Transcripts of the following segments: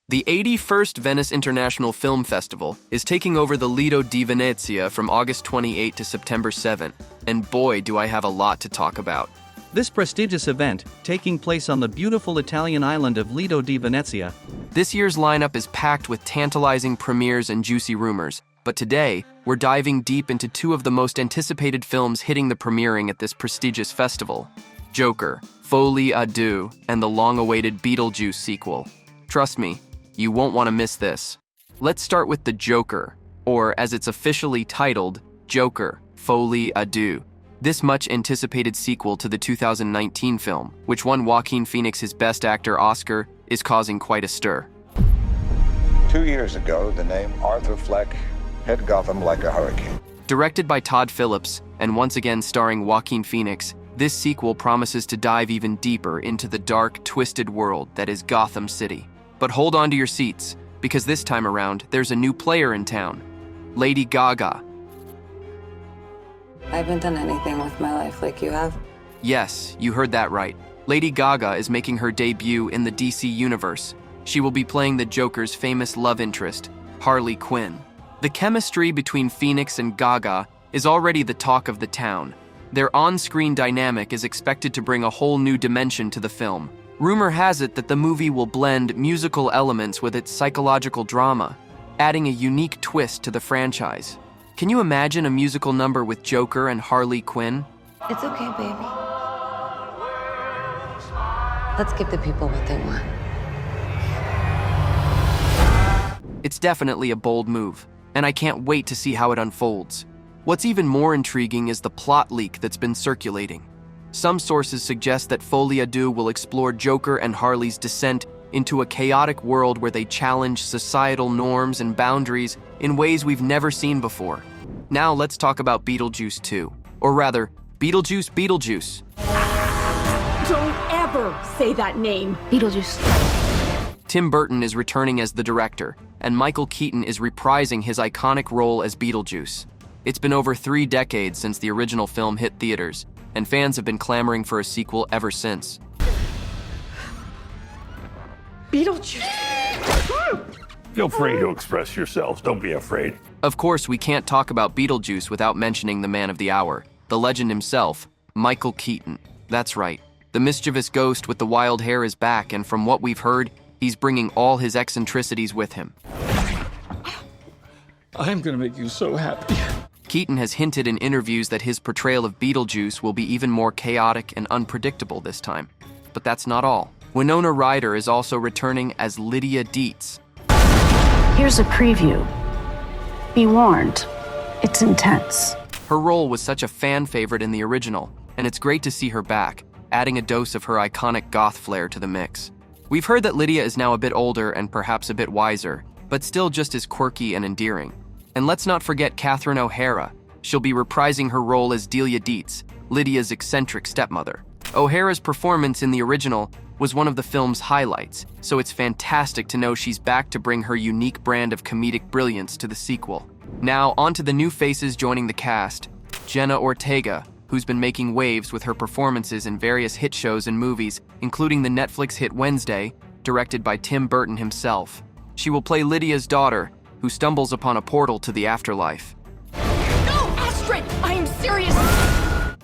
The 81st Venice International Film Festival is taking over the Lido di Venezia from August 28 to September 7, and boy, do I have a lot to talk about. This prestigious event, taking place on the beautiful Italian island of Lido di Venezia. This year's lineup is packed with tantalizing premieres and juicy rumors, but today, we're diving deep into two of the most anticipated films hitting the premiering at this prestigious festival: Joker, Folie à Deux, and the long-awaited BeetleJuice sequel. Trust me, you won't want to miss this. Let's start with the Joker, or as it's officially titled, Joker, Folie à Deux. This much-anticipated sequel to the 2019 film, which won Joaquin Phoenix his Best Actor Oscar, is causing quite a stir. 2 years ago, the name Arthur Fleck hit Gotham like a hurricane. Directed by Todd Phillips, and once again starring Joaquin Phoenix, this sequel promises to dive even deeper into the dark, twisted world that is Gotham City. But hold on to your seats, because this time around, there's a new player in town, Lady Gaga. I haven't done anything with my life like you have. Yes, you heard that right. Lady Gaga is making her debut in the DC universe. She will be playing the Joker's famous love interest, Harley Quinn. The chemistry between Phoenix and Gaga is already the talk of the town. Their on-screen dynamic is expected to bring a whole new dimension to the film. Rumor has it that the movie will blend musical elements with its psychological drama, adding a unique twist to the franchise. Can you imagine a musical number with Joker and Harley Quinn? It's okay, baby. Let's give the people what they want. It's definitely a bold move, and I can't wait to see how it unfolds. What's even more intriguing is the plot leak that's been circulating. Some sources suggest that Folie à Deux will explore Joker and Harley's descent into a chaotic world where they challenge societal norms and boundaries in ways we've never seen before. Now let's talk about BeetleJuice 2, or rather, BeetleJuice BeetleJuice. Don't ever say that name. BeetleJuice. Tim Burton is returning as the director, and Michael Keaton is reprising his iconic role as Beetlejuice. It's been over 3 decades since the original film hit theaters, and fans have been clamoring for a sequel ever since. BeetleJuice. Feel free to express yourselves. Don't be afraid. Of course, we can't talk about Beetlejuice without mentioning the man of the hour, the legend himself, Michael Keaton. That's right. The mischievous ghost with the wild hair is back, and from what we've heard, he's bringing all his eccentricities with him. I'm gonna make you so happy. Keaton has hinted in interviews that his portrayal of Beetlejuice will be even more chaotic and unpredictable this time. But that's not all. Winona Ryder is also returning as Lydia Dietz. Here's a preview. Be warned, it's intense. Her role was such a fan favorite in the original, and it's great to see her back, adding a dose of her iconic goth flair to the mix. We've heard that Lydia is now a bit older and perhaps a bit wiser, but still just as quirky and endearing. And let's not forget Catherine O'Hara. She'll be reprising her role as Delia Dietz, Lydia's eccentric stepmother. O'Hara's performance in the original was one of the film's highlights, so it's fantastic to know she's back to bring her unique brand of comedic brilliance to the sequel. Now, on to the new faces joining the cast. Jenna Ortega, who's been making waves with her performances in various hit shows and movies, including the Netflix hit Wednesday, directed by Tim Burton himself. She will play Lydia's daughter, who stumbles upon a portal to the afterlife. No, Astrid! I am serious!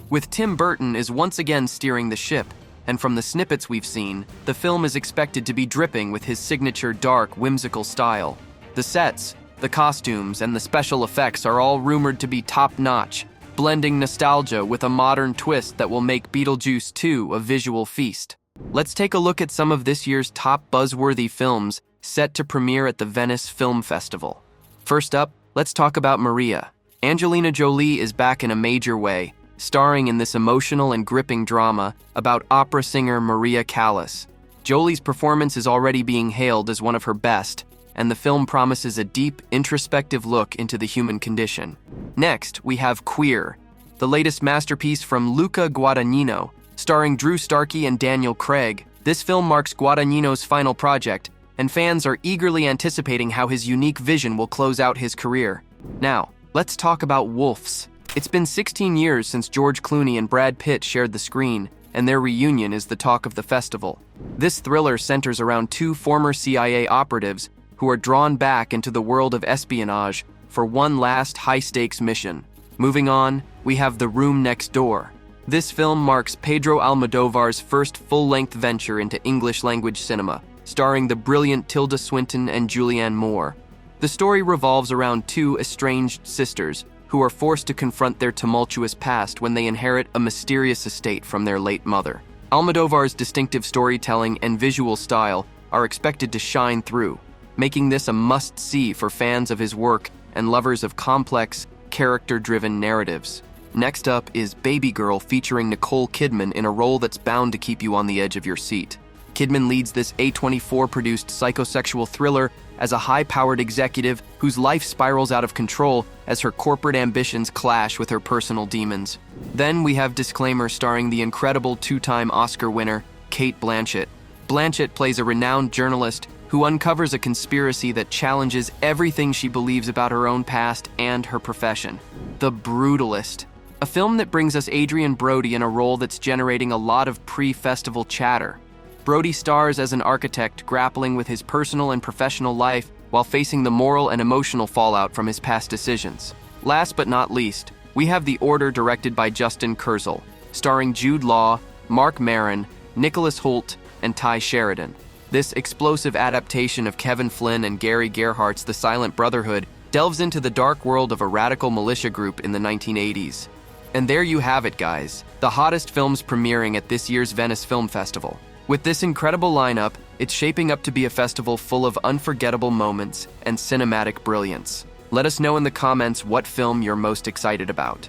With Tim Burton is once again steering the ship, and from the snippets we've seen, the film is expected to be dripping with his signature dark, whimsical style. The sets, the costumes, and the special effects are all rumored to be top-notch, blending nostalgia with a modern twist that will make BeetleJuice 2 a visual feast. Let's take a look at some of this year's top buzzworthy films set to premiere at the Venice Film Festival. First up, let's talk about Maria. Angelina Jolie is back in a major way, starring in this emotional and gripping drama about opera singer Maria Callas. Jolie's performance is already being hailed as one of her best, and the film promises a deep, introspective look into the human condition. Next, we have Queer, the latest masterpiece from Luca Guadagnino, starring Drew Starkey and Daniel Craig. This film marks Guadagnino's final project, and fans are eagerly anticipating how his unique vision will close out his career. Now, let's talk about Wolves. It's been 16 years since George Clooney and Brad Pitt shared the screen, and their reunion is the talk of the festival. This thriller centers around two former CIA operatives who are drawn back into the world of espionage for one last high-stakes mission. Moving on, we have The Room Next Door. This film marks Pedro Almodovar's first full-length venture into English-language cinema, starring the brilliant Tilda Swinton and Julianne Moore. The story revolves around two estranged sisters who are forced to confront their tumultuous past when they inherit a mysterious estate from their late mother. Almodovar's distinctive storytelling and visual style are expected to shine through, making this a must-see for fans of his work and lovers of complex, character-driven narratives. Next up is Baby Girl, featuring Nicole Kidman in a role that's bound to keep you on the edge of your seat. Kidman leads this A24-produced psychosexual thriller as a high-powered executive whose life spirals out of control as her corporate ambitions clash with her personal demons. Then we have Disclaimer, starring the incredible two-time Oscar winner, Cate Blanchett. Blanchett plays a renowned journalist who uncovers a conspiracy that challenges everything she believes about her own past and her profession. The Brutalist, a film that brings us Adrian Brody in a role that's generating a lot of pre-festival chatter. Brody stars as an architect grappling with his personal and professional life while facing the moral and emotional fallout from his past decisions. Last but not least, we have The Order, directed by Justin Kurzel, starring Jude Law, Mark Maron, Nicholas Hoult, and Ty Sheridan. This explosive adaptation of Kevin Flynn and Gary Gerhardt's The Silent Brotherhood delves into the dark world of a radical militia group in the 1980s. And there you have it, guys, the hottest films premiering at this year's Venice Film Festival. With this incredible lineup, it's shaping up to be a festival full of unforgettable moments and cinematic brilliance. Let us know in the comments what film you're most excited about.